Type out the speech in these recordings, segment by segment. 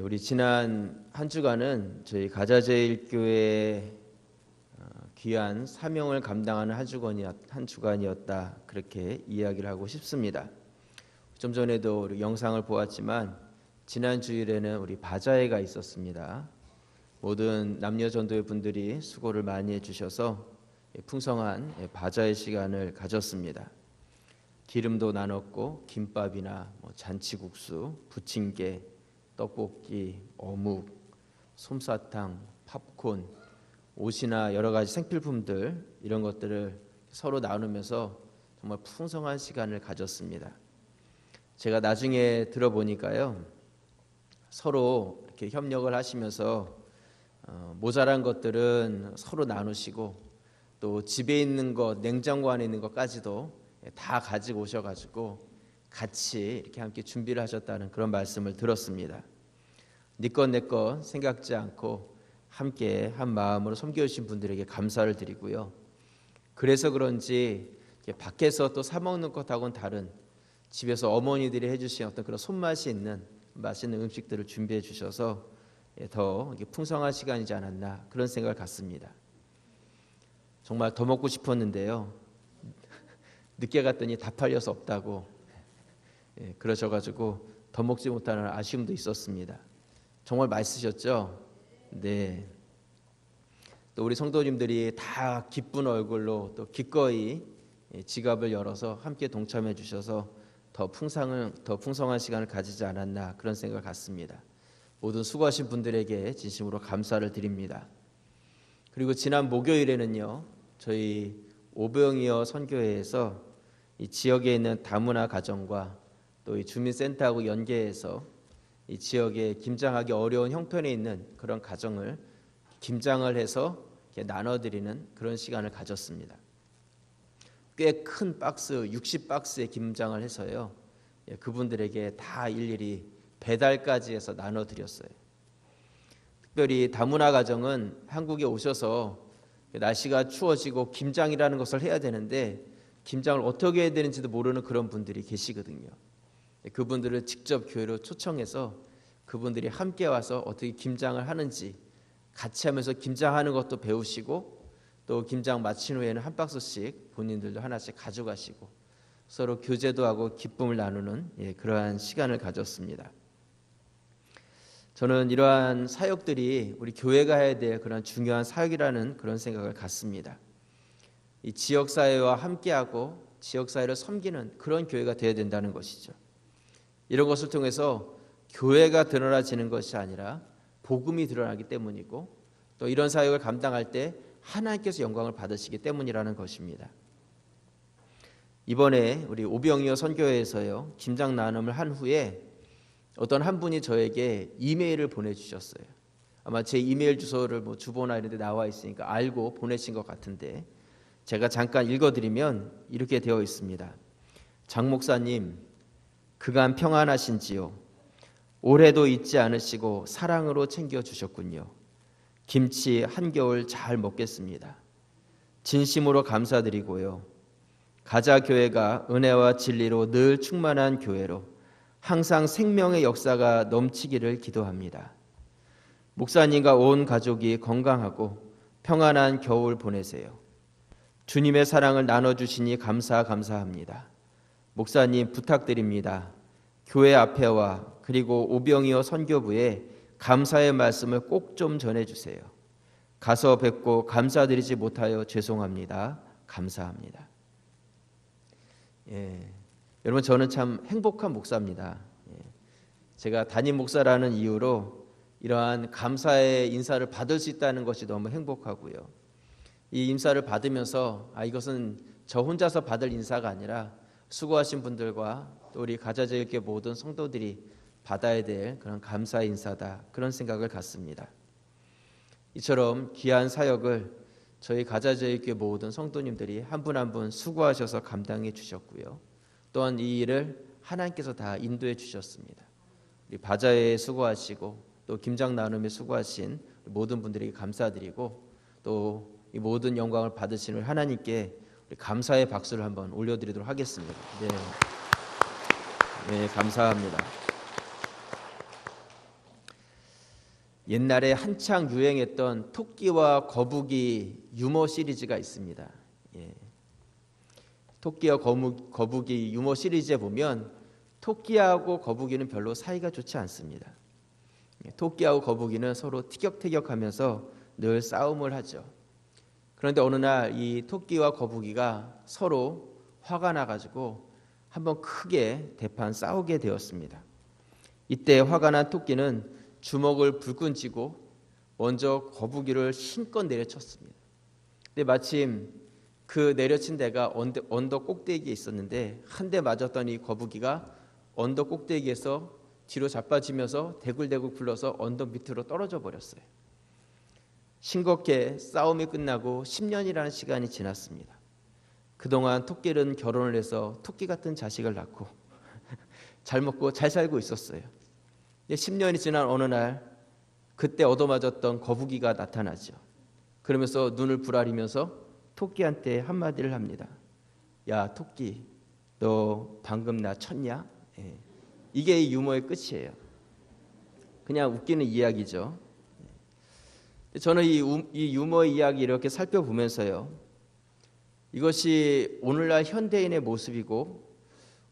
우리 지난 한 주간은 저희 가자제일교회 귀한 사명을 감당하는 한 주간이었다, 그렇게 이야기를 하고 싶습니다. 좀 전에도 우리 영상을 보았지만 지난 주일에는 우리 바자회가 있었습니다. 모든 남녀 전도회 분들이 수고를 많이 해주셔서 풍성한 바자회 시간을 가졌습니다. 기름도 나눴고 김밥이나 잔치국수, 부침개, 떡볶이, 어묵, 솜사탕, 팝콘, 옷이나 여러 가지 생필품들, 이런 것들을 서로 나누면서 정말 풍성한 시간을 가졌습니다. 제가 나중에 들어보니까요, 서로 이렇게 협력을 하시면서 모자란 것들은 서로 나누시고, 또 집에 있는 것, 냉장고 안에 있는 것까지도 다 가지고 오셔가지고 같이 이렇게 함께 준비를 하셨다는 그런 말씀을 들었습니다. 네 것 내 것 생각지 않고 함께 한 마음으로 섬겨주신 분들에게 감사를 드리고요. 그래서 그런지 밖에서 또 사 먹는 것하고는 다른, 집에서 어머니들이 해주신 어떤 그런 손맛이 있는 맛있는 음식들을 준비해 주셔서 더 풍성한 시간이지 않았나, 그런 생각을 갖습니다. 정말 더 먹고 싶었는데요, 늦게 갔더니 다 팔려서 없다고 그러셔가지고 더 먹지 못하는 아쉬움도 있었습니다. 정말 맛있으셨죠? 네. 또 우리 성도님들이 다 기쁜 얼굴로 또 기꺼이 지갑을 열어서 함께 동참해 주셔서 더 풍성한 시간을 가지지 않았나, 그런 생각을 갖습니다. 모든 수고하신 분들에게 진심으로 감사를 드립니다. 그리고 지난 목요일에는요, 저희 오병이어 선교회에서 이 지역에 있는 다문화 가정과 또 이 주민센터하고 연계해서 이 지역에 김장하기 어려운 형편에 있는 그런 가정을 김장을 해서 나눠드리는 그런 시간을 가졌습니다. 꽤 큰 박스, 60박스의 김장을 해서요, 그분들에게 다 일일이 배달까지 해서 나눠드렸어요. 특별히 다문화 가정은 한국에 오셔서 날씨가 추워지고 김장이라는 것을 해야 되는데 김장을 어떻게 해야 되는지도 모르는 그런 분들이 계시거든요. 그분들을 직접 교회로 초청해서 그분들이 함께 와서 어떻게 김장을 하는지 같이 하면서 김장하는 것도 배우시고, 또 김장 마친 후에는 한 박스씩 본인들도 하나씩 가져가시고 서로 교제도 하고 기쁨을 나누는 그러한 시간을 가졌습니다. 저는 이러한 사역들이 우리 교회가 해야 될 그런 중요한 사역이라는 그런 생각을 갖습니다. 이 지역사회와 함께하고 지역사회를 섬기는 그런 교회가 되어야 된다는 것이죠. 이런 것을 통해서 교회가 드러나지는 것이 아니라 복음이 드러나기 때문이고, 또 이런 사역을 감당할 때 하나님께서 영광을 받으시기 때문이라는 것입니다. 이번에 우리 오병이어 선교회에서요, 김장 나눔을 한 후에 어떤 한 분이 저에게 이메일을 보내주셨어요. 아마 제 이메일 주소를 주보나 이런 데 나와 있으니까 알고 보내신 것 같은데, 제가 잠깐 읽어드리면 이렇게 되어 있습니다. 장 목사님, 그간 평안하신지요? 올해도 잊지 않으시고 사랑으로 챙겨주셨군요. 김치 한겨울 잘 먹겠습니다. 진심으로 감사드리고요. 가자교회가 은혜와 진리로 늘 충만한 교회로 항상 생명의 역사가 넘치기를 기도합니다. 목사님과 온 가족이 건강하고 평안한 겨울 보내세요. 주님의 사랑을 나눠주시니 감사합니다. 목사님 부탁드립니다. 교회 앞에와 그리고 오병이어 선교부에 감사의 말씀을 꼭 좀 전해주세요. 가서 뵙고 감사드리지 못하여 죄송합니다. 감사합니다. 여러분, 저는 참 행복한 목사입니다. 제가 담임 목사라는 이유로 이러한 감사의 인사를 받을 수 있다는 것이 너무 행복하고요. 이 인사를 받으면서 이것은 저 혼자서 받을 인사가 아니라 수고하신 분들과 또 우리 가자제일교회 모든 성도들이 받아야 될 그런 감사의 인사다, 그런 생각을 갖습니다. 이처럼 귀한 사역을 저희 가자제일교회 모든 성도님들이 한 분 한 분 수고하셔서 감당해 주셨고요. 또한 이 일을 하나님께서 다 인도해 주셨습니다. 우리 바자회에 수고하시고 또 김장 나눔에 수고하신 모든 분들에게 감사드리고, 또 이 모든 영광을 받으시는 하나님께 우리 감사의 박수를 한번 올려드리도록 하겠습니다. 네, 감사합니다. 옛날에 한창 유행했던 토끼와 거북이 유머 시리즈가 있습니다. 예. 토끼와 거북이 유머 시리즈에 보면 토끼하고 거북이는 별로 사이가 좋지 않습니다. 토끼하고 거북이는 서로 티격태격하면서 늘 싸움을 하죠. 그런데 어느 날 이 토끼와 거북이가 서로 화가 나가지고 한번 크게 대판 싸우게 되었습니다. 이때 화가 난 토끼는 주먹을 불끈 쥐고 먼저 거북이를 힘껏 내려쳤습니다. 근데 마침 그 내려친 데가 언덕 꼭대기에 있었는데 한 대 맞았더니 이 거북이가 언덕 꼭대기에서 뒤로 자빠지면서 대굴대굴 굴러서 언덕 밑으로 떨어져 버렸어요. 싱겁게 싸움이 끝나고 10년이라는 시간이 지났습니다. 그동안 토끼는 결혼을 해서 토끼 같은 자식을 낳고 잘 먹고 잘 살고 있었어요. 10년이 지난 어느 날 그때 얻어맞았던 거북이가 나타나죠. 그러면서 눈을 부라리면서 토끼한테 한마디를 합니다. 야 토끼, 너 방금 나 쳤냐? 예. 이게 이 유머의 끝이에요. 그냥 웃기는 이야기죠. 저는 이 유머의 이야기 이렇게 살펴보면서요, 이것이 오늘날 현대인의 모습이고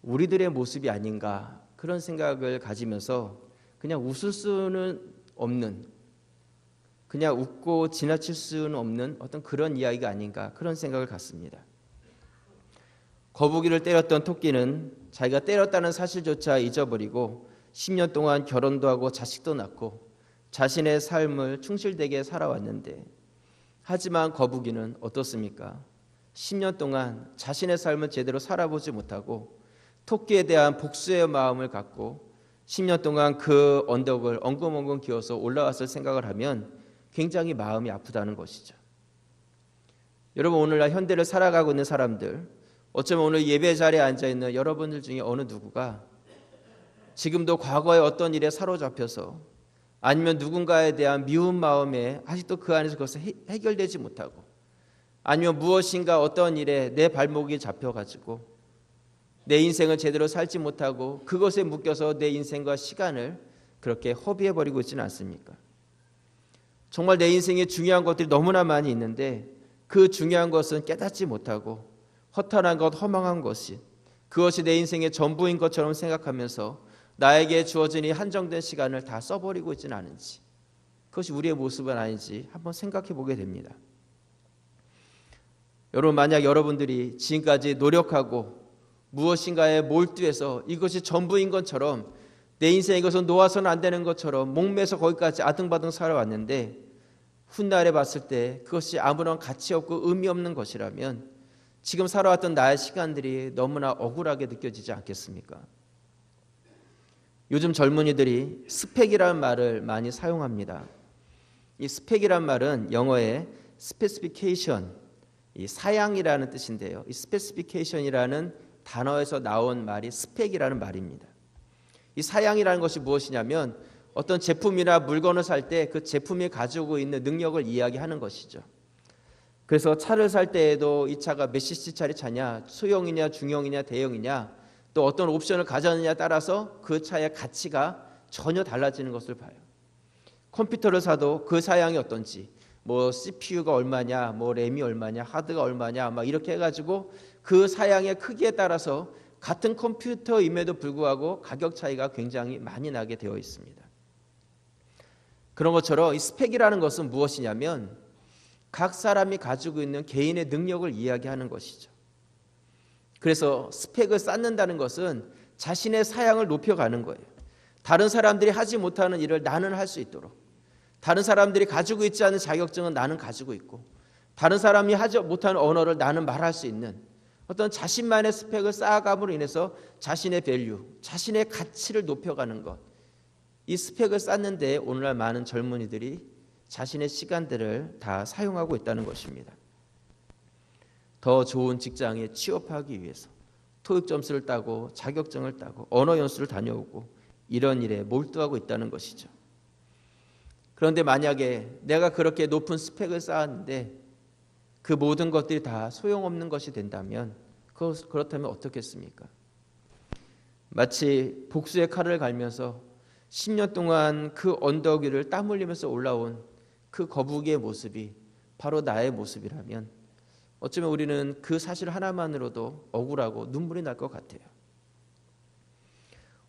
우리들의 모습이 아닌가 그런 생각을 가지면서 그냥 웃을 수는 없는, 그냥 웃고 지나칠 수는 없는 어떤 그런 이야기가 아닌가 그런 생각을 갖습니다. 거북이를 때렸던 토끼는 자기가 때렸다는 사실조차 잊어버리고 10년 동안 결혼도 하고 자식도 낳고 자신의 삶을 충실되게 살아왔는데, 하지만 거북이는 어떻습니까? 10년 동안 자신의 삶을 제대로 살아보지 못하고 토끼에 대한 복수의 마음을 갖고 10년 동안 그 언덕을 엉금엉금 기어서 올라왔을 생각을 하면 굉장히 마음이 아프다는 것이죠. 여러분, 오늘날 현대를 살아가고 있는 사람들, 어쩌면 오늘 예배 자리에 앉아있는 여러분들 중에 어느 누구가 지금도 과거의 어떤 일에 사로잡혀서 아니면 누군가에 대한 미운 마음에 아직도 그 안에서 그것이 해결되지 못하고, 아니면 무엇인가 어떤 일에 내 발목이 잡혀가지고 내 인생을 제대로 살지 못하고 그것에 묶여서 내 인생과 시간을 그렇게 허비해버리고 있지는 않습니까? 정말 내 인생에 중요한 것들이 너무나 많이 있는데 그 중요한 것은 깨닫지 못하고 허탄한 것, 허망한 것이 그것이 내 인생의 전부인 것처럼 생각하면서 나에게 주어진 이 한정된 시간을 다 써버리고 있지는 않은지, 그것이 우리의 모습은 아닌지 한번 생각해 보게 됩니다. 여러분, 만약 여러분들이 지금까지 노력하고 무엇인가에 몰두해서 이것이 전부인 것처럼 내 인생에 이것은 놓아서는 안 되는 것처럼 목매서 거기까지 아등바등 살아왔는데 훗날에 봤을 때 그것이 아무런 가치 없고 의미 없는 것이라면 지금 살아왔던 나의 시간들이 너무나 억울하게 느껴지지 않겠습니까? 요즘 젊은이들이 스펙이라는 말을 많이 사용합니다. 이 스펙이란 말은 영어의 specification, 이 사양이라는 뜻인데요. 이 specification이라는 단어에서 나온 말이 스펙이라는 말입니다. 이 사양이라는 것이 무엇이냐면 어떤 제품이나 물건을 살 때 그 제품이 가지고 있는 능력을 이야기하는 것이죠. 그래서 차를 살 때에도 이 차가 몇 cc짜리 차냐, 소형이냐 중형이냐 대형이냐, 또 어떤 옵션을 가졌느냐에 따라서 그 차의 가치가 전혀 달라지는 것을 봐요. 컴퓨터를 사도 그 사양이 어떤지, 뭐 CPU가 얼마냐, 뭐 램이 얼마냐, 하드가 얼마냐, 막 이렇게 해가지고 그 사양의 크기에 따라서 같은 컴퓨터임에도 불구하고 가격 차이가 굉장히 많이 나게 되어 있습니다. 그런 것처럼 이 스펙이라는 것은 무엇이냐면 각 사람이 가지고 있는 개인의 능력을 이야기하는 것이죠. 그래서 스펙을 쌓는다는 것은 자신의 사양을 높여가는 거예요. 다른 사람들이 하지 못하는 일을 나는 할 수 있도록, 다른 사람들이 가지고 있지 않은 자격증은 나는 가지고 있고, 다른 사람이 하지 못하는 언어를 나는 말할 수 있는 어떤 자신만의 스펙을 쌓아감으로 인해서 자신의 밸류, 자신의 가치를 높여가는 것, 이 스펙을 쌓는 데 오늘날 많은 젊은이들이 자신의 시간들을 다 사용하고 있다는 것입니다. 더 좋은 직장에 취업하기 위해서 토익 점수를 따고 자격증을 따고 언어 연수를 다녀오고 이런 일에 몰두하고 있다는 것이죠. 그런데 만약에 내가 그렇게 높은 스펙을 쌓았는데 그 모든 것들이 다 소용없는 것이 된다면 그렇다면 어떻겠습니까? 마치 복수의 칼을 갈면서 10년 동안 그 언덕 위를 땀 흘리면서 올라온 그 거북이의 모습이 바로 나의 모습이라면 어쩌면 우리는 그 사실 하나만으로도 억울하고 눈물이 날 것 같아요.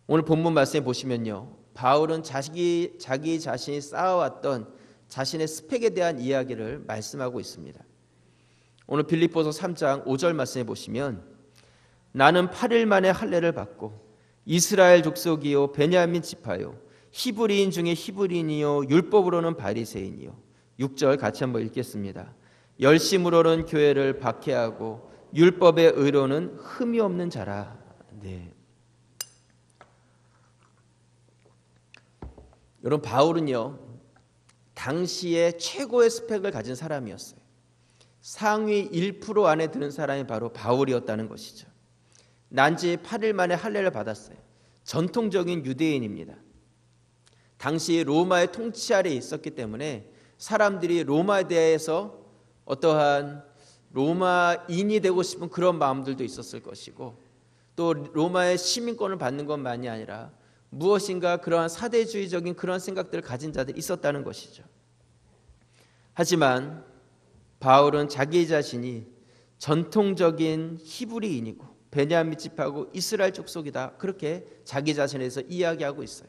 오늘 본문 말씀에 보시면요, 바울은 자기 자신이 쌓아왔던 자신의 스펙에 대한 이야기를 말씀하고 있습니다. 오늘 빌립보서 3장 5절 말씀에 보시면 나는 8일 만에 할례를 받고 이스라엘 족속이요 베냐민 지파요 히브리인 중에 히브리인이요 율법으로는 바리새인이요. 6절 같이 한번 읽겠습니다. 열심으로는 교회를 박해하고 율법의 의로는 흠이 없는 자라. 네. 여러분, 바울은요 당시에 최고의 스펙을 가진 사람이었어요. 상위 1% 안에 드는 사람이 바로 바울이었다는 것이죠. 난지 8일 만에 할례를 받았어요. 전통적인 유대인입니다. 당시 로마의 통치 아래에 있었기 때문에 사람들이 로마에 대해서 어떠한 로마인이 되고 싶은 그런 마음들도 있었을 것이고, 또 로마의 시민권을 받는 것만이 아니라 무엇인가 그러한 사대주의적인 그런 생각들을 가진 자들이 있었다는 것이죠. 하지만 바울은 자기 자신이 전통적인 히브리인이고 베냐민 지파고 이스라엘 족속이다, 그렇게 자기 자신에 대해서 이야기하고 있어요.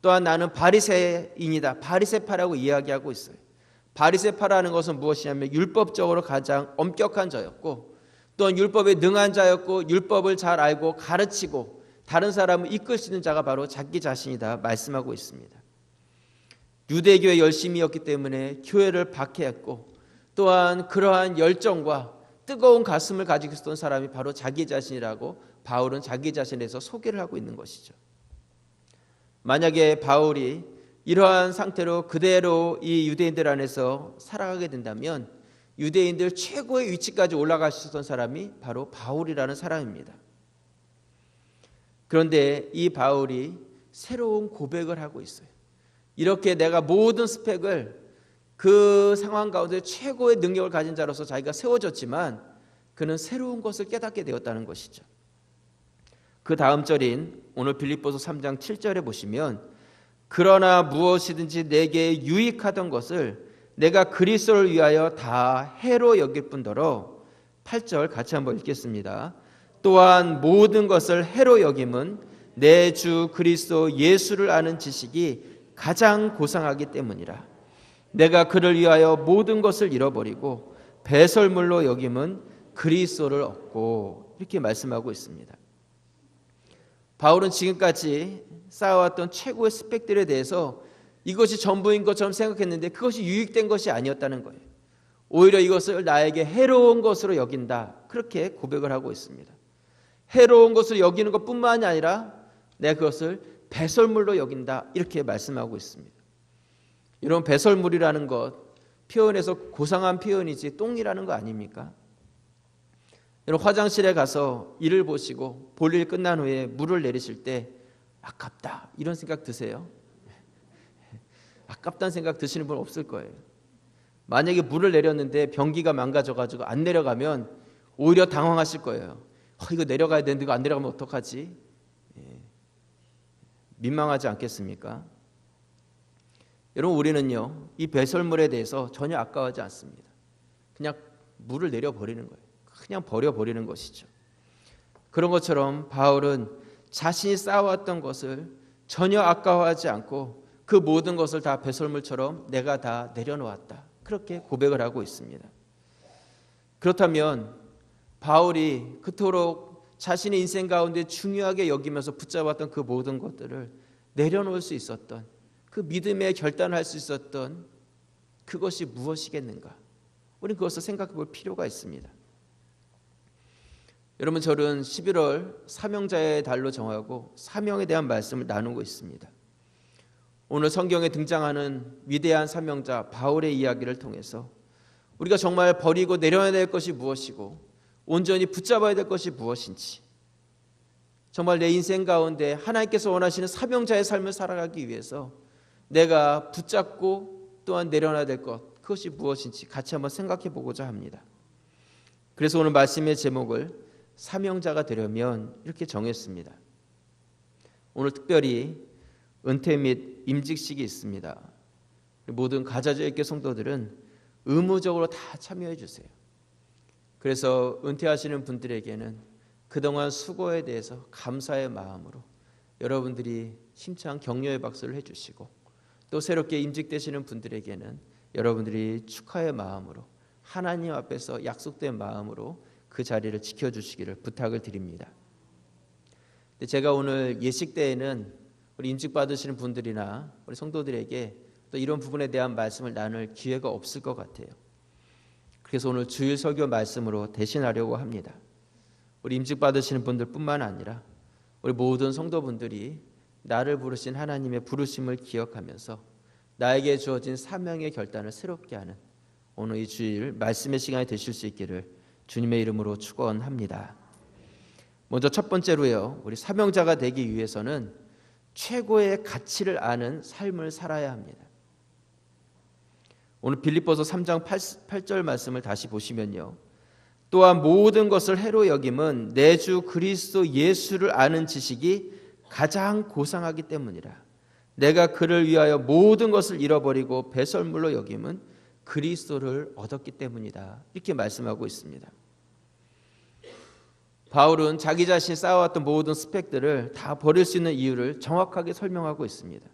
또한 나는 바리새인이다, 바리새파라고 이야기하고 있어요. 바리새파라는 것은 무엇이냐면 율법적으로 가장 엄격한 자였고, 또한 율법에 능한 자였고, 율법을 잘 알고 가르치고 다른 사람을 이끌 수 있는 자가 바로 자기 자신이다 말씀하고 있습니다. 유대교의 열심이었기 때문에 교회를 박해했고, 또한 그러한 열정과 뜨거운 가슴을 가지고 있었던 사람이 바로 자기 자신이라고 바울은 자기 자신에 대해서 소개를 하고 있는 것이죠. 만약에 바울이 이러한 상태로 그대로 이 유대인들 안에서 살아가게 된다면 유대인들 최고의 위치까지 올라갈 수 있었던 사람이 바로 바울이라는 사람입니다. 그런데 이 바울이 새로운 고백을 하고 있어요. 이렇게 내가 모든 스펙을 그 상황 가운데 최고의 능력을 가진 자로서 자기가 세워졌지만 그는 새로운 것을 깨닫게 되었다는 것이죠. 그 다음 절인 오늘 빌립보서 3장 7절에 보시면 그러나 무엇이든지 내게 유익하던 것을 내가 그리스도를 위하여 다 해로 여길 뿐더러 8절 같이 한번 읽겠습니다. 또한 모든 것을 해로 여김은 내 주 그리스도 예수를 아는 지식이 가장 고상하기 때문이라. 내가 그를 위하여 모든 것을 잃어버리고 배설물로 여김은 그리스도를 얻고, 이렇게 말씀하고 있습니다. 바울은 지금까지 쌓아왔던 최고의 스펙들에 대해서 이것이 전부인 것처럼 생각했는데 그것이 유익된 것이 아니었다는 거예요. 오히려 이것을 나에게 해로운 것으로 여긴다, 그렇게 고백을 하고 있습니다. 해로운 것을 여기는 것뿐만이 아니라 내가 그것을 배설물로 여긴다, 이렇게 말씀하고 있습니다. 이런 배설물이라는 것, 표현에서 고상한 표현이지 똥이라는 거 아닙니까? 여러분, 화장실에 가서 일을 보시고 볼일 끝난 후에 물을 내리실 때 아깝다, 이런 생각 드세요? 아깝다는 생각 드시는 분 없을 거예요. 만약에 물을 내렸는데 변기가 망가져가지고 안 내려가면 오히려 당황하실 거예요. 이거 내려가야 되는데 이거 안 내려가면 어떡하지? 민망하지 않겠습니까? 여러분, 우리는요 이 배설물에 대해서 전혀 아까워하지 않습니다. 그냥 물을 내려버리는 거예요. 그냥 버려버리는 것이죠. 그런 것처럼 바울은 자신이 쌓아왔던 것을 전혀 아까워하지 않고 그 모든 것을 다 배설물처럼 내가 다 내려놓았다, 그렇게 고백을 하고 있습니다. 그렇다면 바울이 그토록 자신의 인생 가운데 중요하게 여기면서 붙잡았던 그 모든 것들을 내려놓을 수 있었던, 그 믿음의 결단을 할 수 있었던 그것이 무엇이겠는가? 우리는 그것을 생각해 볼 필요가 있습니다. 여러분, 저는 11월 사명자의 달로 정하고 사명에 대한 말씀을 나누고 있습니다. 오늘 성경에 등장하는 위대한 사명자 바울의 이야기를 통해서 우리가 정말 버리고 내려야 될 것이 무엇이고 온전히 붙잡아야 될 것이 무엇인지, 정말 내 인생 가운데 하나님께서 원하시는 사명자의 삶을 살아가기 위해서 내가 붙잡고 또한 내려놔야 될 것, 그것이 무엇인지 같이 한번 생각해 보고자 합니다. 그래서 오늘 말씀의 제목을 사명자가 되려면 이렇게 정했습니다. 오늘 특별히 은퇴 및 임직식이 있습니다. 모든 가자제일교 성도들은 의무적으로 다 참여해 주세요. 그래서 은퇴하시는 분들에게는 그동안 수고에 대해서 감사의 마음으로 여러분들이 힘찬 격려의 박수를 해주시고, 또 새롭게 임직되시는 분들에게는 여러분들이 축하의 마음으로 하나님 앞에서 약속된 마음으로 그 자리를 지켜주시기를 부탁을 드립니다. 제가 오늘 예식 때에는 우리 임직 받으시는 분들이나 우리 성도들에게 또 이런 부분에 대한 말씀을 나눌 기회가 없을 것 같아요. 그래서 오늘 주일 설교 말씀으로 대신하려고 합니다. 우리 임직 받으시는 분들뿐만 아니라 우리 모든 성도분들이 나를 부르신 하나님의 부르심을 기억하면서 나에게 주어진 사명의 결단을 새롭게 하는 오늘 이 주일 말씀의 시간이 되실 수 있기를 주님의 이름으로 축원합니다. 먼저 첫 번째로요, 우리 사명자가 되기 위해서는 최고의 가치를 아는 삶을 살아야 합니다. 오늘 빌립보서 3장 8절 말씀을 다시 보시면요, 또한 모든 것을 해로 여김은 내 주 그리스도 예수를 아는 지식이 가장 고상하기 때문이라. 내가 그를 위하여 모든 것을 잃어버리고 배설물로 여김은 그리스도를 얻었기 때문이다. 이렇게 말씀하고 있습니다. 바울은 자기 자신이 쌓아왔던 모든 스펙들을 다 버릴 수 있는 이유를 정확하게 설명하고 있습니다.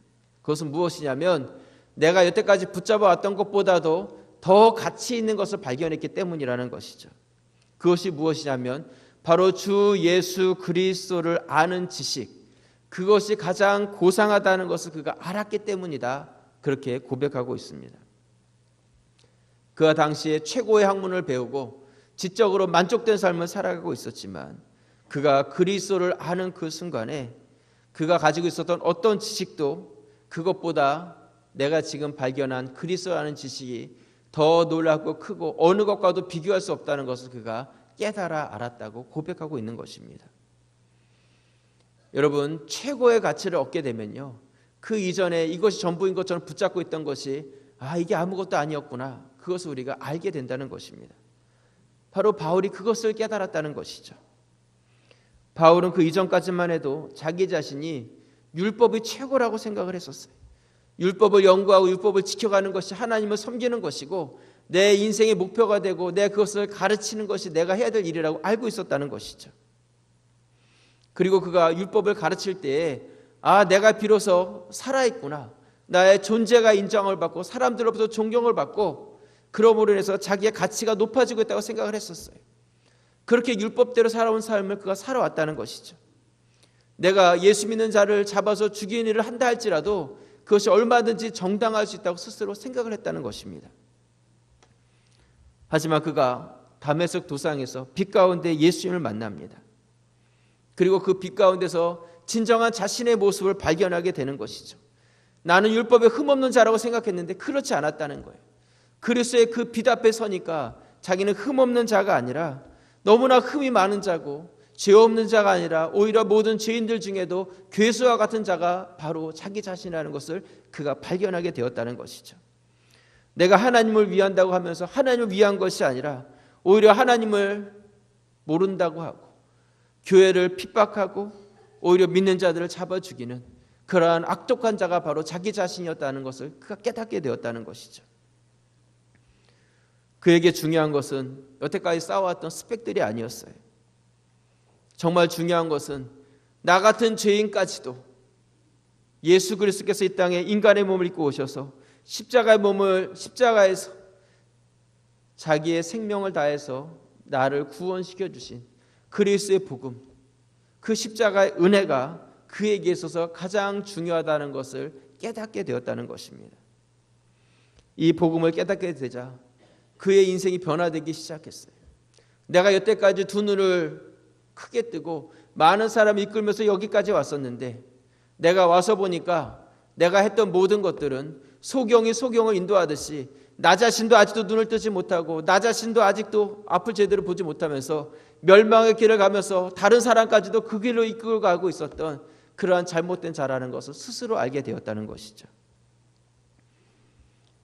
그것은 무엇이냐면 내가 여태까지 붙잡아왔던 것보다도 더 가치 있는 것을 발견했기 때문이라는 것이죠. 그것이 무엇이냐면 바로 주 예수 그리스도를 아는 지식, 그것이 가장 고상하다는 것을 그가 알았기 때문이다. 그렇게 고백하고 있습니다. 그가 당시에 최고의 학문을 배우고 지적으로 만족된 삶을 살아가고 있었지만 그가 그리스도를 아는 그 순간에 그가 가지고 있었던 어떤 지식도 그것보다 내가 지금 발견한 그리스도라는 지식이 더 놀랍고 크고 어느 것과도 비교할 수 없다는 것을 그가 깨달아 알았다고 고백하고 있는 것입니다. 여러분, 최고의 가치를 얻게 되면요, 그 이전에 이것이 전부인 것처럼 붙잡고 있던 것이 이게 아무것도 아니었구나, 그것을 우리가 알게 된다는 것입니다. 바로 바울이 그것을 깨달았다는 것이죠. 바울은 그 이전까지만 해도 자기 자신이 율법이 최고라고 생각을 했었어요. 율법을 연구하고 율법을 지켜가는 것이 하나님을 섬기는 것이고 내 인생의 목표가 되고 내 그것을 가르치는 것이 내가 해야 될 일이라고 알고 있었다는 것이죠. 그리고 그가 율법을 가르칠 때에 내가 비로소 살아있구나, 나의 존재가 인정을 받고 사람들로부터 존경을 받고 그러므로 인해서 자기의 가치가 높아지고 있다고 생각을 했었어요. 그렇게 율법대로 살아온 삶을 그가 살아왔다는 것이죠. 내가 예수 믿는 자를 잡아서 죽이는 일을 한다 할지라도 그것이 얼마든지 정당할 수 있다고 스스로 생각을 했다는 것입니다. 하지만 그가 다메섹 도상에서 빛 가운데 예수님을 만납니다. 그리고 그 빛 가운데서 진정한 자신의 모습을 발견하게 되는 것이죠. 나는 율법에 흠없는 자라고 생각했는데 그렇지 않았다는 거예요. 그리스도의 그 빛 앞에 서니까 자기는 흠없는 자가 아니라 너무나 흠이 많은 자고 죄 없는 자가 아니라 오히려 모든 죄인들 중에도 괴수와 같은 자가 바로 자기 자신이라는 것을 그가 발견하게 되었다는 것이죠. 내가 하나님을 위한다고 하면서 하나님을 위한 것이 아니라 오히려 하나님을 모른다고 하고 교회를 핍박하고 오히려 믿는 자들을 잡아 죽이는 그러한 악독한 자가 바로 자기 자신이었다는 것을 그가 깨닫게 되었다는 것이죠. 그에게 중요한 것은 여태까지 쌓아왔던 스펙들이 아니었어요. 정말 중요한 것은 나 같은 죄인까지도 예수 그리스도께서 이 땅에 인간의 몸을 입고 오셔서 십자가에서 자기의 생명을 다해서 나를 구원시켜 주신 그리스도의 복음, 그 십자가의 은혜가 그에게 있어서 가장 중요하다는 것을 깨닫게 되었다는 것입니다. 이 복음을 깨닫게 되자 그의 인생이 변화되기 시작했어요. 내가 여태까지 두 눈을 크게 뜨고 많은 사람을 이끌면서 여기까지 왔었는데 내가 와서 보니까 내가 했던 모든 것들은 소경이 소경을 인도하듯이 나 자신도 아직도 눈을 뜨지 못하고 나 자신도 아직도 앞을 제대로 보지 못하면서 멸망의 길을 가면서 다른 사람까지도 그 길로 이끌고 가고 있었던 그러한 잘못된 자라는 것을 스스로 알게 되었다는 것이죠.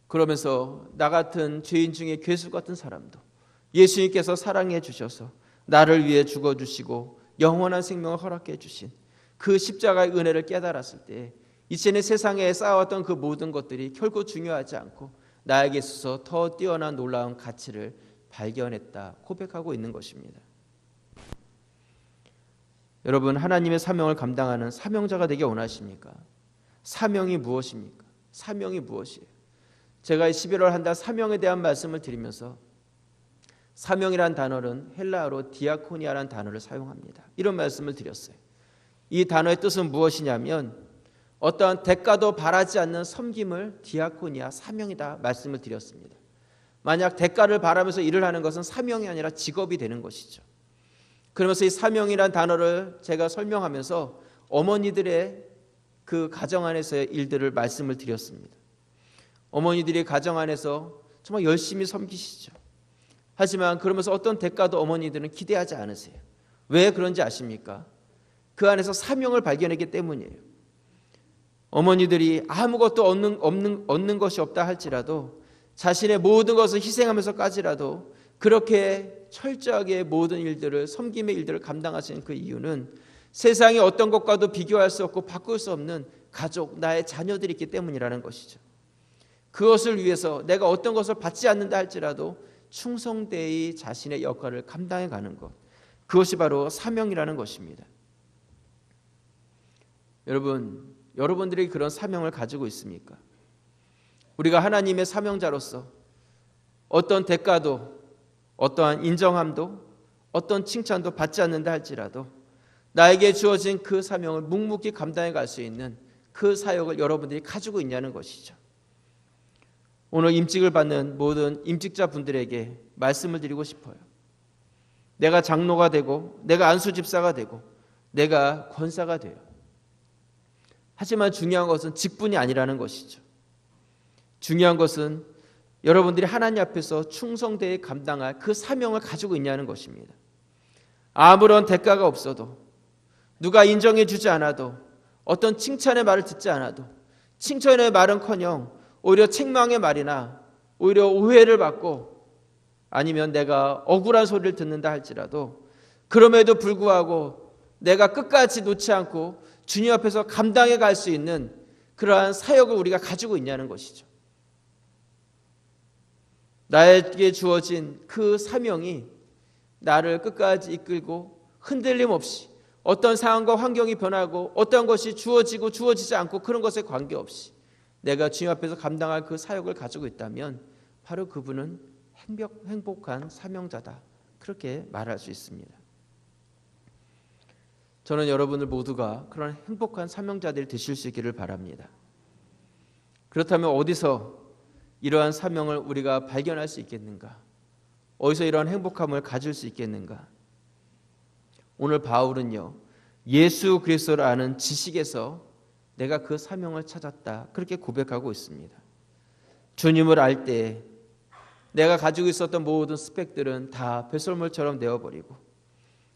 그러면서 나 같은 죄인 중에 괴수 같은 사람도 예수님께서 사랑해 주셔서 나를 위해 죽어주시고 영원한 생명을 허락해 주신 그 십자가의 은혜를 깨달았을 때 이제는 세상에 쌓아왔던 그 모든 것들이 결코 중요하지 않고 나에게 있어서 더 뛰어난 놀라운 가치를 발견했다 고백하고 있는 것입니다. 여러분, 하나님의 사명을 감당하는 사명자가 되기 원하십니까? 사명이 무엇입니까? 사명이 무엇이에요? 제가 11월 한 달 사명에 대한 말씀을 드리면서 사명이란 단어는 헬라어로 디아코니아라는 단어를 사용합니다. 이런 말씀을 드렸어요. 이 단어의 뜻은 무엇이냐면 어떠한 대가도 바라지 않는 섬김을 디아코니아, 사명이다 말씀을 드렸습니다. 만약 대가를 바라면서 일을 하는 것은 사명이 아니라 직업이 되는 것이죠. 그러면서 이 사명이란 단어를 제가 설명하면서 어머니들의 그 가정 안에서의 일들을 말씀을 드렸습니다. 어머니들이 가정 안에서 정말 열심히 섬기시죠. 하지만 그러면서 어떤 대가도 어머니들은 기대하지 않으세요. 왜 그런지 아십니까? 그 안에서 사명을 발견했기 때문이에요. 어머니들이 아무것도 얻는 것이 없다 할지라도 자신의 모든 것을 희생하면서까지라도 그렇게 철저하게 모든 일들을, 섬김의 일들을 감당하시는 그 이유는 세상의 어떤 것과도 비교할 수 없고 바꿀 수 없는 가족, 나의 자녀들이 있기 때문이라는 것이죠. 그것을 위해서 내가 어떤 것을 받지 않는다 할지라도 충성되이 자신의 역할을 감당해 가는 것, 그것이 바로 사명이라는 것입니다. 여러분들이 그런 사명을 가지고 있습니까? 우리가 하나님의 사명자로서 어떤 대가도, 어떠한 인정함도, 어떤 칭찬도 받지 않는다 할지라도 나에게 주어진 그 사명을 묵묵히 감당해 갈 수 있는 그 사역을 여러분들이 가지고 있냐는 것이죠. 오늘 임직을 받는 모든 임직자 분들에게 말씀을 드리고 싶어요. 내가 장로가 되고, 내가 안수집사가 되고, 내가 권사가 돼요. 하지만 중요한 것은 직분이 아니라는 것이죠. 중요한 것은 여러분들이 하나님 앞에서 충성되이 감당할 그 사명을 가지고 있냐는 것입니다. 아무런 대가가 없어도, 누가 인정해 주지 않아도, 어떤 칭찬의 말을 듣지 않아도, 칭찬의 말은커녕 오히려 책망의 말이나 오히려 오해를 받고 아니면 내가 억울한 소리를 듣는다 할지라도 그럼에도 불구하고 내가 끝까지 놓지 않고 주님 앞에서 감당해 갈 수 있는 그러한 사역을 우리가 가지고 있냐는 것이죠. 나에게 주어진 그 사명이 나를 끝까지 이끌고 흔들림 없이 어떤 상황과 환경이 변하고 어떤 것이 주어지고 주어지지 않고 그런 것에 관계없이 내가 주님 앞에서 감당할 그 사역을 가지고 있다면 바로 그분은 행복한 사명자다, 그렇게 말할 수 있습니다. 저는 여러분들 모두가 그런 행복한 사명자들이 되실 수 있기를 바랍니다. 그렇다면 어디서 이러한 사명을 우리가 발견할 수 있겠는가? 어디서 이러한 행복함을 가질 수 있겠는가? 오늘 바울은요, 예수 그리스도를 아는 지식에서 내가 그 사명을 찾았다, 그렇게 고백하고 있습니다. 주님을 알 때 내가 가지고 있었던 모든 스펙들은 다 배설물처럼 되어버리고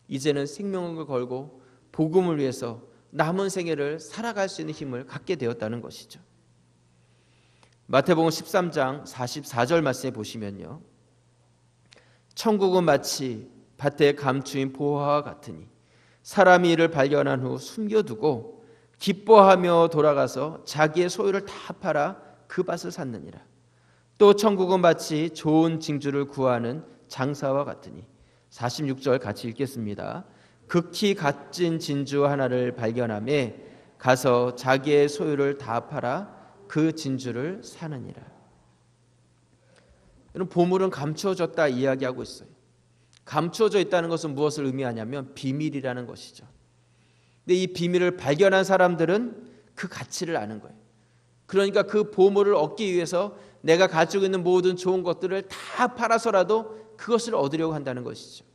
이제는 생명을 걸고 복음을 위해서 남은 생애를 살아갈 수 있는 힘을 갖게 되었다는 것이죠. 마태복음 13장 44절 말씀에 보시면요, 천국은 마치 밭에 감추인 보화와 같으니 사람이 이를 발견한 후 숨겨두고 기뻐하며 돌아가서 자기의 소유를 다 팔아 그 밭을 샀느니라. 또 천국은 마치 좋은 징주를 구하는 장사와 같으니 46절 같이 읽겠습니다. 극히 값진 진주 하나를 발견하며 가서 자기의 소유를 다 팔아 그 진주를 사느니라. 이런 보물은 감추어졌다 이야기하고 있어요. 감추어져 있다는 것은 무엇을 의미하냐면 비밀이라는 것이죠. 근데 이 비밀을 발견한 사람들은 그 가치를 아는 거예요. 그러니까 그 보물을 얻기 위해서 내가 가지고 있는 모든 좋은 것들을 다 팔아서라도 그것을 얻으려고 한다는 것이죠.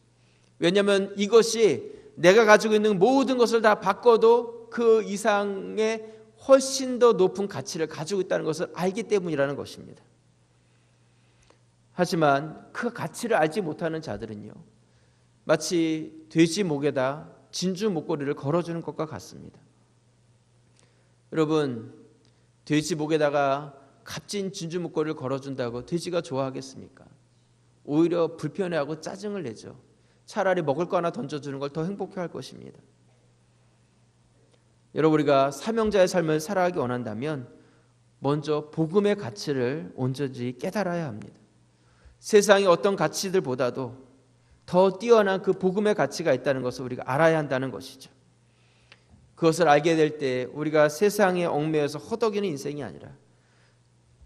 왜냐하면 이것이 내가 가지고 있는 모든 것을 다 바꿔도 그 이상의 훨씬 더 높은 가치를 가지고 있다는 것을 알기 때문이라는 것입니다. 하지만 그 가치를 알지 못하는 자들은요, 마치 돼지 목에다 진주 목걸이를 걸어주는 것과 같습니다. 여러분, 돼지 목에다가 값진 진주 목걸이를 걸어준다고 돼지가 좋아하겠습니까? 오히려 불편해하고 짜증을 내죠. 차라리 먹을 거 하나 던져주는 걸 더 행복해할 것입니다. 여러분, 우리가 사명자의 삶을 살아가기 원한다면 먼저 복음의 가치를 온전히 깨달아야 합니다. 세상의 어떤 가치들보다도 더 뛰어난 그 복음의 가치가 있다는 것을 우리가 알아야 한다는 것이죠. 그것을 알게 될 때 우리가 세상에 얽매여서 허덕이는 인생이 아니라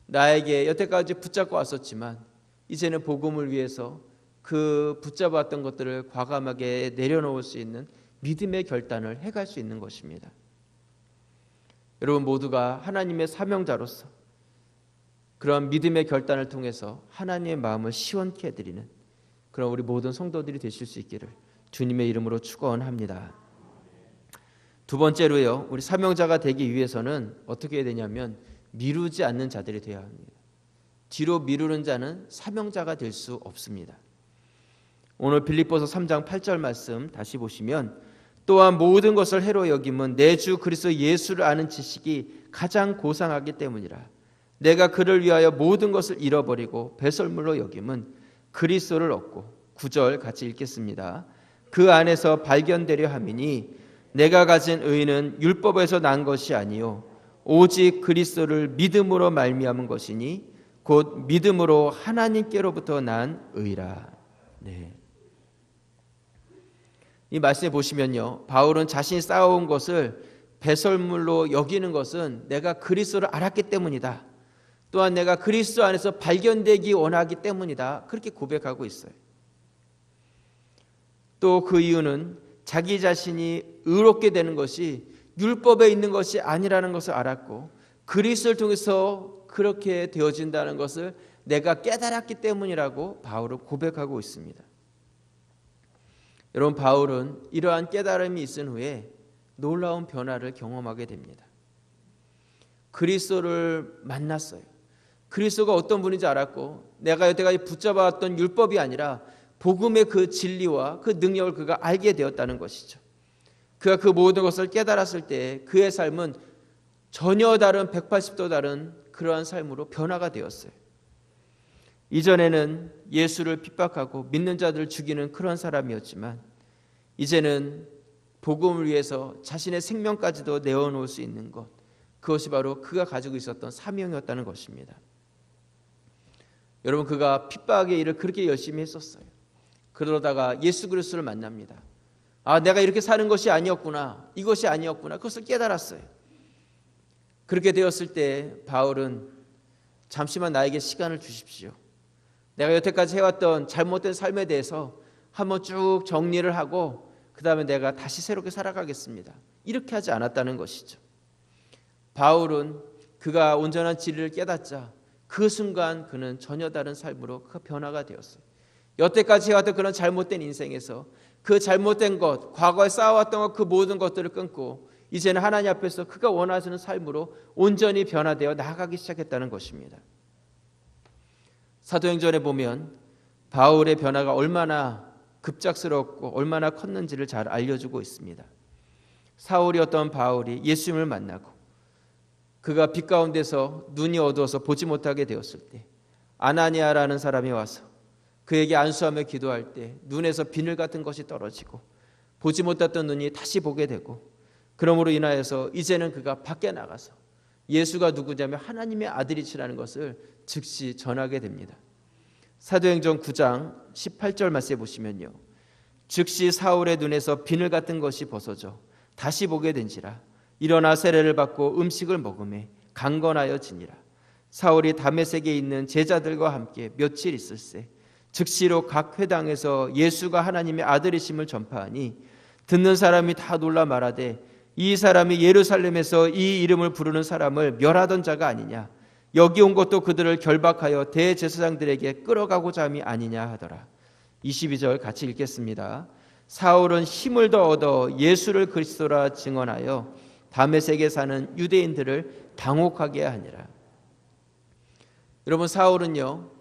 나에게 여태까지 붙잡고 왔었지만 이제는 복음을 위해서 그 붙잡았던 것들을 과감하게 내려놓을 수 있는 믿음의 결단을 해갈 수 있는 것입니다. 여러분 모두가 하나님의 사명자로서 그런 믿음의 결단을 통해서 하나님의 마음을 시원케 해드리는 그런 우리 모든 성도들이 되실 수 있기를 주님의 이름으로 축원합니다. 두 번째로요, 우리 사명자가 되기 위해서는 어떻게 해야 되냐면 미루지 않는 자들이 되어야 합니다. 뒤로 미루는 자는 사명자가 될 수 없습니다. 오늘 빌립보서 3장 8절 말씀 다시 보시면 또한 모든 것을 해로 여김은 내 주 그리스도 예수를 아는 지식이 가장 고상하기 때문이라. 내가 그를 위하여 모든 것을 잃어버리고 배설물로 여김은 그리스도를 얻고 9절 같이 읽겠습니다. 그 안에서 발견되려 함이니 내가 가진 의는 율법에서 난 것이 아니요 오직 그리스도를 믿음으로 말미암은 것이니 곧 믿음으로 하나님께로부터 난 의라. 네. 이 말씀에 보시면요, 바울은 자신이 쌓아온 것을 배설물로 여기는 것은 내가 그리스도를 알았기 때문이다. 또한 내가 그리스도 안에서 발견되기 원하기 때문이다. 그렇게 고백하고 있어요. 또 그 이유는 자기 자신이 의롭게 되는 것이 율법에 있는 것이 아니라는 것을 알았고 그리스도를 통해서 그렇게 되어진다는 것을 내가 깨달았기 때문이라고 바울은 고백하고 있습니다. 여러분, 바울은 이러한 깨달음이 있은 후에 놀라운 변화를 경험하게 됩니다. 그리스도를 만났어요. 그리스도가 어떤 분인지 알았고 내가 여태까지 붙잡아왔던 율법이 아니라 복음의 그 진리와 그 능력을 그가 알게 되었다는 것이죠. 그가 그 모든 것을 깨달았을 때 그의 삶은 전혀 다른 180도 다른 그러한 삶으로 변화가 되었어요. 이전에는 예수를 핍박하고 믿는 자들을 죽이는 그런 사람이었지만 이제는 복음을 위해서 자신의 생명까지도 내어놓을 수 있는 것, 그것이 바로 그가 가지고 있었던 사명이었다는 것입니다. 여러분, 그가 핍박의 일을 그렇게 열심히 했었어요. 그러다가 예수 그리스도를 만납니다. 아, 내가 이렇게 사는 것이 아니었구나, 이것이 아니었구나, 그것을 깨달았어요. 그렇게 되었을 때 바울은 잠시만 나에게 시간을 주십시오. 내가 여태까지 해왔던 잘못된 삶에 대해서 한번 쭉 정리를 하고 그 다음에 내가 다시 새롭게 살아가겠습니다. 이렇게 하지 않았다는 것이죠. 바울은 그가 온전한 진리를 깨닫자 그 순간 그는 전혀 다른 삶으로 그 변화가 되었어요. 여태까지 해왔던 그런 잘못된 인생에서 그 잘못된 것, 과거에 쌓아왔던 것, 그 모든 것들을 끊고 이제는 하나님 앞에서 그가 원하시는 삶으로 온전히 변화되어 나아가기 시작했다는 것입니다. 사도행전에 보면 바울의 변화가 얼마나 급작스럽고 얼마나 컸는지를 잘 알려주고 있습니다. 사울이었던 바울이 예수님을 만나고 그가 빛 가운데서 눈이 어두워서 보지 못하게 되었을 때 아나니아라는 사람이 와서 그에게 안수하며 기도할 때 눈에서 비늘 같은 것이 떨어지고 보지 못했던 눈이 다시 보게 되고 그러므로 인하여서 이제는 그가 밖에 나가서 예수가 누구냐면 하나님의 아들이시라는 것을 즉시 전하게 됩니다. 사도행전 9장 18절 말씀에 보시면요, 즉시 사울의 눈에서 비늘 같은 것이 벗어져 다시 보게 된지라 일어나 세례를 받고 음식을 먹으매 강건하여 지니라. 사울이 다메섹에 있는 제자들과 함께 며칠 있을새 즉시로 각 회당에서 예수가 하나님의 아들이심을 전파하니 듣는 사람이 다 놀라 말하되 이 사람이 예루살렘에서 이 이름을 부르는 사람을 멸하던 자가 아니냐, 여기 온 것도 그들을 결박하여 대제사장들에게 끌어가고자 함이 아니냐 하더라. 22절 같이 읽겠습니다. 사울은 힘을 더 얻어 예수를 그리스도라 증언하여 다메섹에 사는 유대인들을 당혹하게 하니라. 여러분, 사울은요,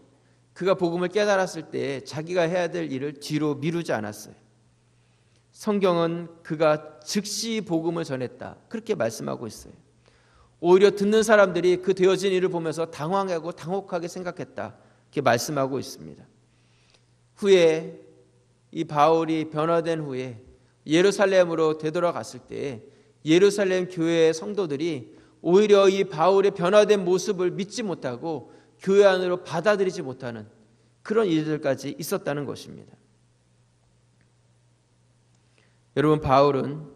그가 복음을 깨달았을 때 자기가 해야 될 일을 뒤로 미루지 않았어요. 성경은 그가 즉시 복음을 전했다, 그렇게 말씀하고 있어요. 오히려 듣는 사람들이 그 되어진 일을 보면서 당황하고 당혹하게 생각했다, 이렇게 말씀하고 있습니다. 후에 이 바울이 변화된 후에 예루살렘으로 되돌아갔을 때 예루살렘 교회의 성도들이 오히려 이 바울의 변화된 모습을 믿지 못하고 교회 안으로 받아들이지 못하는 그런 일들까지 있었다는 것입니다. 여러분, 바울은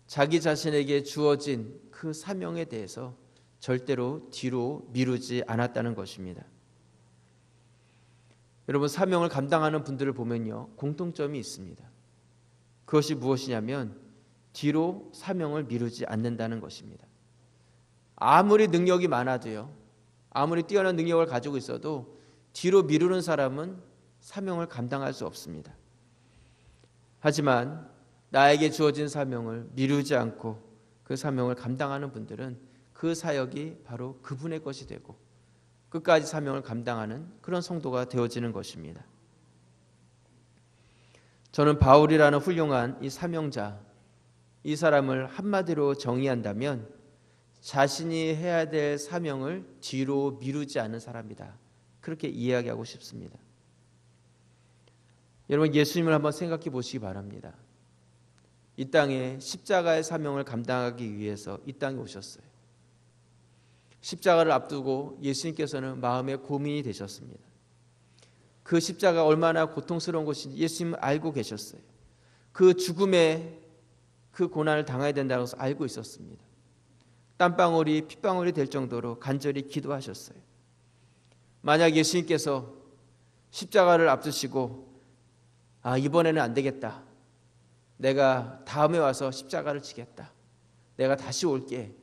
자기 자신에게 주어진 그 사명에 대해서 절대로 뒤로 미루지 않았다는 것입니다. 여러분, 사명을 감당하는 분들을 보면요, 공통점이 있습니다. 그것이 무엇이냐면 뒤로 사명을 미루지 않는다는 것입니다. 아무리 능력이 많아도요, 아무리 뛰어난 능력을 가지고 있어도 뒤로 미루는 사람은 사명을 감당할 수 없습니다. 하지만 나에게 주어진 사명을 미루지 않고 그 사명을 감당하는 분들은 그 사역이 바로 그분의 것이 되고 끝까지 사명을 감당하는 그런 성도가 되어지는 것입니다. 저는 바울이라는 훌륭한 이 사명자, 이 사람을 한마디로 정의한다면 자신이 해야 될 사명을 뒤로 미루지 않는 사람이다, 그렇게 이야기하고 싶습니다. 여러분, 예수님을 한번 생각해 보시기 바랍니다. 이 땅에 십자가의 사명을 감당하기 위해서 이 땅에 오셨어요. 십자가를 앞두고 예수님께서는 마음에 고민이 되셨습니다. 그 십자가가 얼마나 고통스러운 것인지 예수님은 알고 계셨어요. 그 죽음의 그 고난을 당해야 된다고 해서 알고 있었습니다. 땀방울이 핏방울이 될 정도로 간절히 기도하셨어요. 만약 예수님께서 십자가를 앞두시고 이번에는 안 되겠다, 내가 다음에 와서 십자가를 지겠다, 내가 다시 올게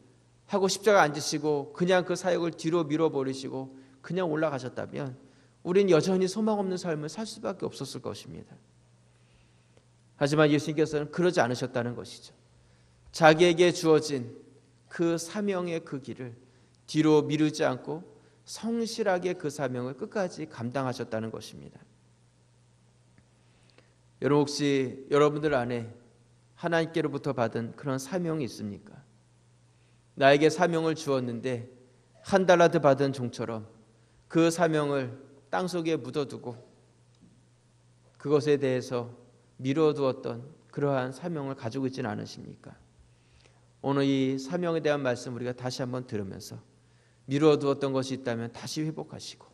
하고 십자가 앉으시고 그냥 그 사역을 뒤로 밀어버리시고 그냥 올라가셨다면 우리는 여전히 소망 없는 삶을 살 수밖에 없었을 것입니다. 하지만 예수님께서는 그러지 않으셨다는 것이죠. 자기에게 주어진 그 사명의 그 길을 뒤로 미루지 않고 성실하게 그 사명을 끝까지 감당하셨다는 것입니다. 여러분, 혹시 여러분들 안에 하나님께로부터 받은 그런 사명이 있습니까? 나에게 사명을 주었는데 한 달란트 받은 종처럼 그 사명을 땅속에 묻어두고 그것에 대해서 미뤄두었던 그러한 사명을 가지고 있지는 않으십니까? 오늘 이 사명에 대한 말씀 우리가 다시 한번 들으면서 미뤄두었던 것이 있다면 다시 회복하시고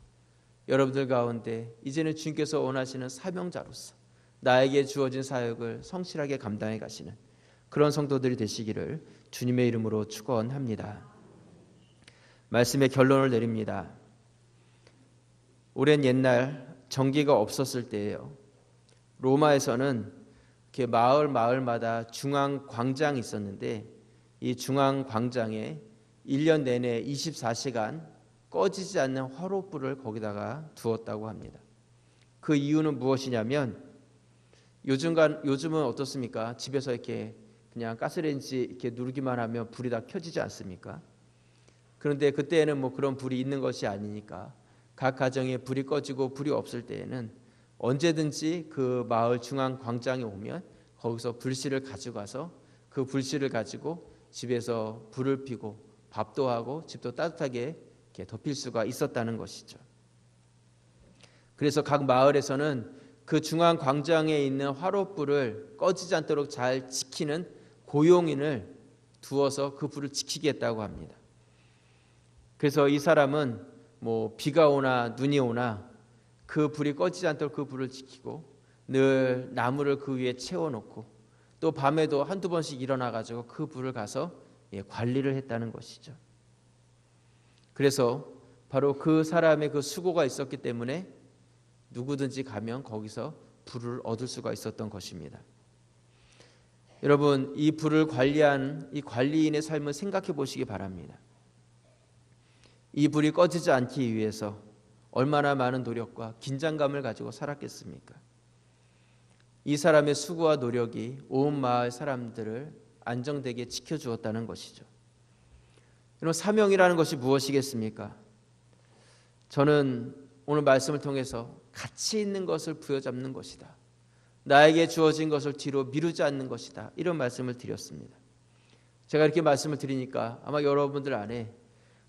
여러분들 가운데 이제는 주님께서 원하시는 사명자로서 나에게 주어진 사역을 성실하게 감당해 가시는 그런 성도들이 되시기를 주님의 이름으로 축원합니다. 말씀의 결론을 내립니다. 오랜 옛날 전기가 없었을 때예요. 로마에서는 이렇게 마을마다 중앙 광장이 있었는데 이 중앙 광장에 1년 내내 24시간 꺼지지 않는 화롯불을 거기다가 두었다고 합니다. 그 이유는 무엇이냐면 요즘은 어떻습니까? 집에서 이렇게 그냥 가스레인지 이렇게 누르기만 하면 불이 다 켜지지 않습니까? 그런데 그때에는 뭐 그런 불이 있는 것이 아니니까 각 가정에 불이 꺼지고 불이 없을 때에는 언제든지 그 마을 중앙 광장에 오면 거기서 불씨를 가져가서 그 불씨를 가지고 집에서 불을 피고 밥도 하고 집도 따뜻하게 이렇게 덮일 수가 있었다는 것이죠. 그래서 각 마을에서는 그 중앙 광장에 있는 화롯불을 꺼지지 않도록 잘 지키는 고용인을 두어서 그 불을 지키겠다고 합니다. 그래서 이 사람은 뭐 비가 오나 눈이 오나 그 불이 꺼지지 않도록 그 불을 지키고 늘 나무를 그 위에 채워놓고 또 밤에도 한두 번씩 일어나가지고 그 불을 가서 관리를 했다는 것이죠. 그래서 바로 그 사람의 그 수고가 있었기 때문에 누구든지 가면 거기서 불을 얻을 수가 있었던 것입니다. 여러분, 이 불을 관리한 이 관리인의 삶을 생각해 보시기 바랍니다. 이 불이 꺼지지 않기 위해서 얼마나 많은 노력과 긴장감을 가지고 살았겠습니까? 이 사람의 수고와 노력이 온 마을 사람들을 안정되게 지켜주었다는 것이죠. 여러분, 사명이라는 것이 무엇이겠습니까? 저는 오늘 말씀을 통해서 가치 있는 것을 부여잡는 것이다, 나에게 주어진 것을 뒤로 미루지 않는 것이다, 이런 말씀을 드렸습니다. 제가 이렇게 말씀을 드리니까 아마 여러분들 안에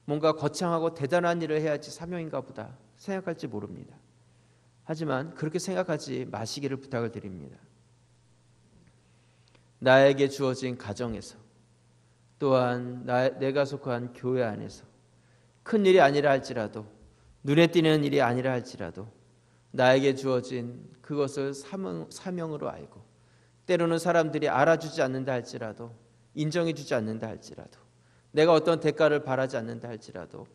뭔가 거창하고 대단한 일을 해야지 사명인가 보다 생각할지 모릅니다. 하지만 그렇게 생각하지 마시기를 부탁을 드립니다. 나에게 주어진 가정에서, 또한 내가 속한 교회 안에서 큰 일이 아니라 할지라도, 눈에 띄는 일이 아니라 할지라도 나에게 주어진 그것을 사명으로 알고, 때로는 사람들이 알아주지 않는다 할지라도, 인정해주지 않는다 할지라도, 내가 어떤 대가를 바라지 않는다 할지라도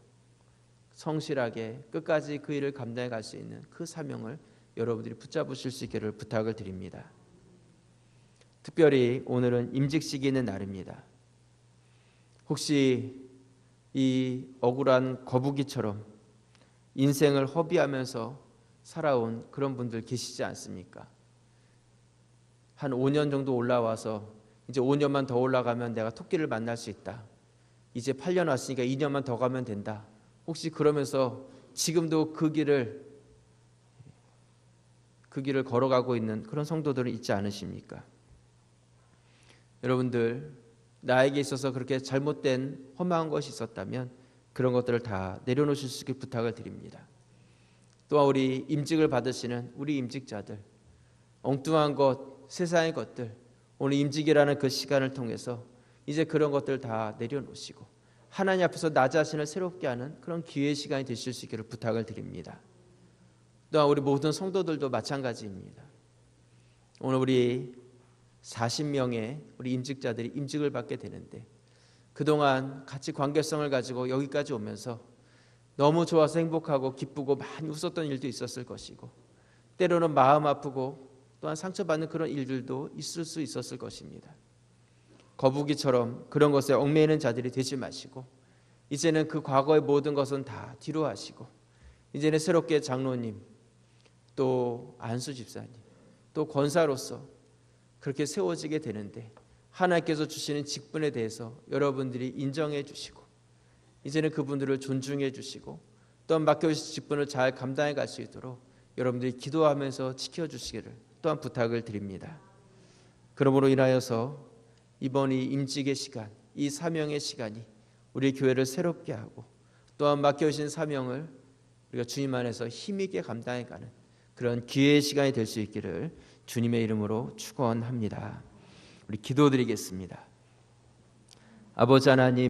성실하게 끝까지 그 일을 감당해 갈 수 있는 그 사명을 여러분들이 붙잡으실 수 있기를 부탁을 드립니다. 특별히 오늘은 임직식이 있는 날입니다. 혹시 이 억울한 거북이처럼 인생을 허비하면서 살아온 그런 분들 계시지 않습니까? 한 5년 정도 올라와서 이제 5년만 더 올라가면 내가 토끼를 만날 수 있다. 이제 8년 왔으니까 2년만 더 가면 된다. 혹시 그러면서 지금도 그 길을 걸어가고 있는 그런 성도들은 있지 않으십니까? 여러분들, 나에게 있어서 그렇게 잘못된 허망한 것이 있었다면 그런 것들을 다 내려놓으실 수 있게 부탁을 드립니다. 또한 우리 임직을 받으시는 우리 임직자들, 엉뚱한 것, 세상의 것들, 오늘 임직이라는 그 시간을 통해서 이제 그런 것들 다 내려놓으시고 하나님 앞에서 나 자신을 새롭게 하는 그런 기회의 시간이 되실 수 있기를 부탁을 드립니다. 또한 우리 모든 성도들도 마찬가지입니다. 오늘 우리 40명의 우리 임직자들이 임직을 받게 되는데, 그동안 같이 관계성을 가지고 여기까지 오면서 너무 좋아서 행복하고 기쁘고 많이 웃었던 일도 있었을 것이고, 때로는 마음 아프고 또한 상처받는 그런 일들도 있을 수 있었을 것입니다. 거북이처럼 그런 것에 얽매이는 자들이 되지 마시고, 이제는 그 과거의 모든 것은 다 뒤로 하시고, 이제는 새롭게 장로님, 또 안수 집사님, 또 권사로서 그렇게 세워지게 되는데, 하나님께서 주시는 직분에 대해서 여러분들이 인정해 주시고, 이제는 그분들을 존중해 주시고, 또한 맡겨주신 직분을 잘 감당해 갈 수 있도록 여러분들이 기도하면서 지켜주시기를 또한 부탁을 드립니다. 그러므로 인하여서 이번 이 임직의 시간, 이 사명의 시간이 우리 교회를 새롭게 하고, 또한 맡겨주신 사명을 우리가 주님 안에서 힘있게 감당해가는 그런 기회의 시간이 될 수 있기를 주님의 이름으로 축원합니다. 우리 기도드리겠습니다. 아버지 하나님,